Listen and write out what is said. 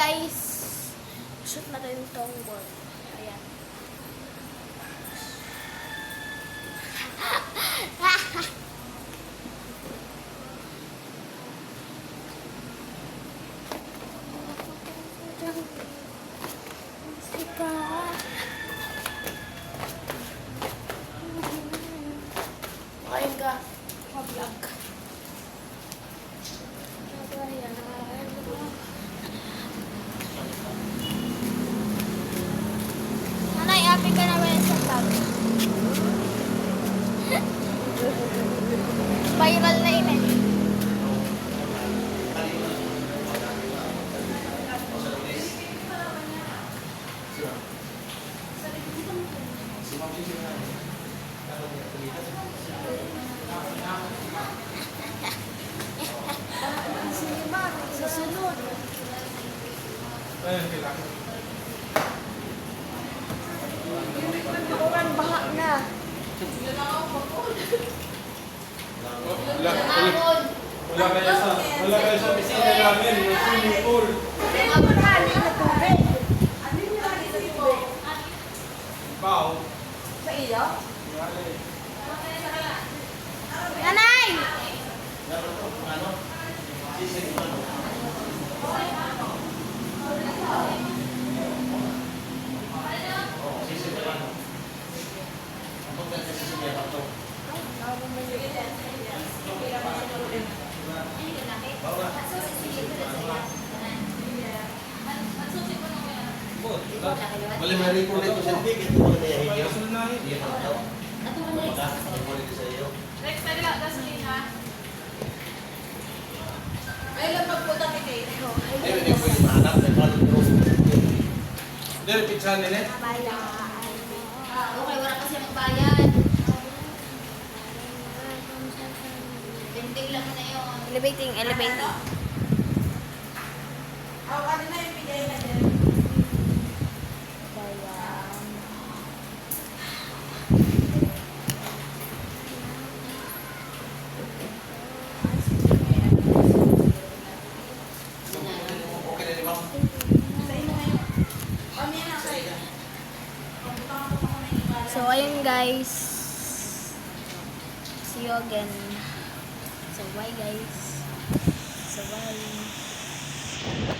guys. Shoot natin itong board. Ayan. Kain ka. Mag-vlog. Nanay, happy ka na ba yan sa vlog? Viral na yun eh. Susunod. Orang baha na. Wala kayo sa pisina namin, yung swimming pool. Bao. Sa iyo? Nanay! Boleh mari ko na ito sa big ito mo na yahin niyo. Iya na daw. Ato mo next. Ay mo dito sa iyo. Next tayo lang gasolina. Ay lang pagpunta kay Dili ni pwede mahanap na palo ko. Dili pizza nila. Okay, wala kasi magbayad. Bending lang na yun. Elevating, elevating. Ano na yung bigay na dyan? Okay na di ba? So, ayun guys. See you again. So, bye guys. So, bye.